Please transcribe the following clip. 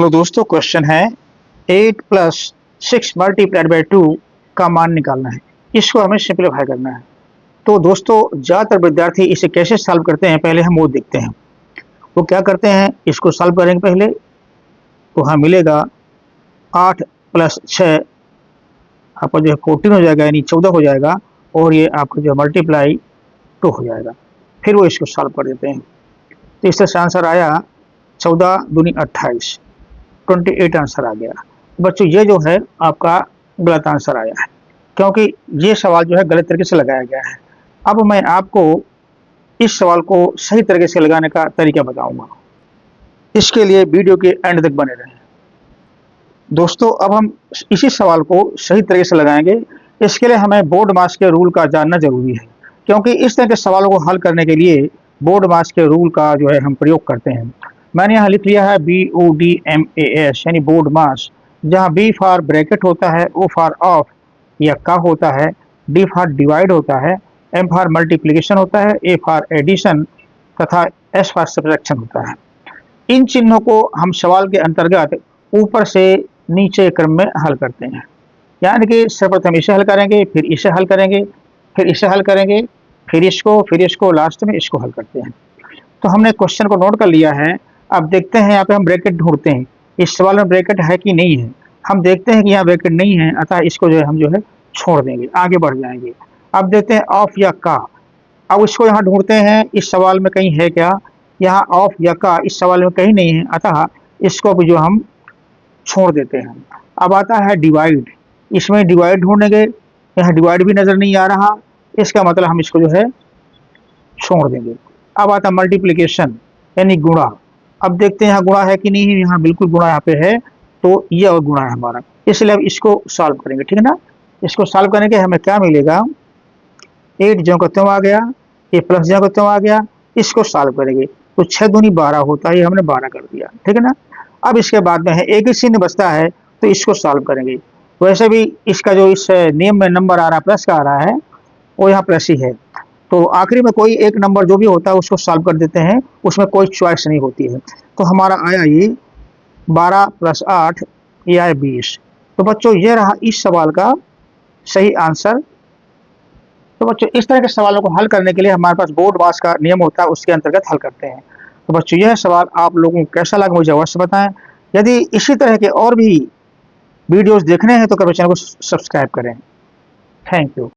Hello दोस्तों, question है 8 plus 6 multiplied by 2 का मान निकालना है। इसको हमें सिंप्लीफाई करना है। तो दोस्तों, ज़्यादातर विद्यार्थी इसे कैसे सॉल्व करते हैं, पहले हम वो देखते हैं। वो क्या करते हैं, इसको सॉल्व करेंगे पहले तो हमें मिलेगा 8 प्लस 6 आपका जो है 14 हो जाएगा, यानी 14 हो जाएगा, और ये आपका जो मल्टीप्लाई 2 हो जाएगा। फिर वो इसको सॉल्व कर देते हैं। तो इससे आंसर आया 14 दूनी 28, 28 आंसर आ गया। बच्चों, ये जो है आपका गलत आंसर आया है, क्योंकि ये सवाल जो है गलत तरीके से लगाया गया है। अब मैं आपको इस सवाल को सही तरीके से लगाने का तरीका बताऊंगा। इसके लिए वीडियो के एंड तक बने रहें। दोस्तों, अब हम इसी सवाल को सही तरीके से लगाएंगे। इसके लिए हमें बोर्ड मास के रूल का जानना जरूरी है, क्योंकि इस तरह के सवालों को हल करने के लिए बोर्ड मास के रूल का जो है हम प्रयोग करते हैं। मैंने यहाँ लिख लिया है BODMAS, यानी बोर्ड मास, जहाँ B फॉर ब्रैकेट होता है, O फॉर ऑफ या का होता है, D फॉर डिवाइड होता है, M फॉर मल्टीप्लिकेशन होता है, A फॉर एडिशन तथा S फॉर सब्ट्रैक्शन होता है। इन चिन्हों को हम सवाल के अंतर्गत ऊपर से नीचे क्रम में हल करते हैं। यानी कि सर्वप्रथम इसे हल करेंगे, फिर इसे हल करेंगे, फिर इसे हल करेंगे, फिर इसको, लास्ट में इसको हल करते हैं। तो हमने क्वेश्चन को नोट कर लिया है। अब देखते हैं, यहाँ पे हम ब्रैकेट ढूंढते हैं। इस सवाल में ब्रैकेट है कि नहीं है। हम देखते हैं कि यहाँ ब्रैकेट नहीं है, अतः इसको जो है हम जो है छोड़ देंगे, आगे बढ़ जाएंगे। अब देखते हैं ऑफ या का। अब इसको यहाँ ढूंढते हैं, इस सवाल में कहीं है क्या। यहाँ ऑफ या का इस सवाल में कहीं नहीं है, अतः इसको भी जो हम छोड़ देते हैं। अब आता है डिवाइड। इसमें डिवाइड ढूंढेंगे, यहाँ डिवाइड भी नजर नहीं आ रहा, इसका मतलब हम इसको जो है छोड़ देंगे। अब आता मल्टीप्लिकेशन, यानी गुणा। अब देखते हैं यहाँ गुणा है कि नहीं है। यहाँ बिल्कुल गुणा यहाँ पे है, तो ये और गुणा है हमारा, इसलिए अब इसको सॉल्व करेंगे, ठीक है ना। इसको सॉल्व करने के हमें क्या मिलेगा, 8 ज्यों का त्यों आ गया, ये प्लस ज्यों का त्यों आ गया। इसको सॉल्व करेंगे तो 6 दूनी 12 होता है, हमने 12 कर दिया, ठीक है ना। अब इसके बाद में है एक ही चिन्ह बचता है, तो इसको सॉल्व करेंगे। वैसे भी इसका जो इस नियम में नंबर आ रहा है, प्लस का आ रहा है, वो यहाँ प्लस ही है। तो आखिरी में कोई एक नंबर जो भी होता है उसको सॉल्व कर देते हैं, उसमें कोई चॉइस नहीं होती है। तो हमारा आया ये 12 प्लस 8, ये आया 20। तो बच्चों, ये रहा इस सवाल का सही आंसर। तो बच्चों, इस तरह के सवालों को हल करने के लिए हमारे पास बोर्ड मास का नियम होता है, उसके अंतर्गत हल करते हैं। तो बच्चों, यह सवाल आप लोगों को कैसा लगा मुझे अवश्य बताएं। यदि इसी तरह के और भी वीडियोस देखने हैं तो कृपया चैनल को सब्सक्राइब करें। Thank you.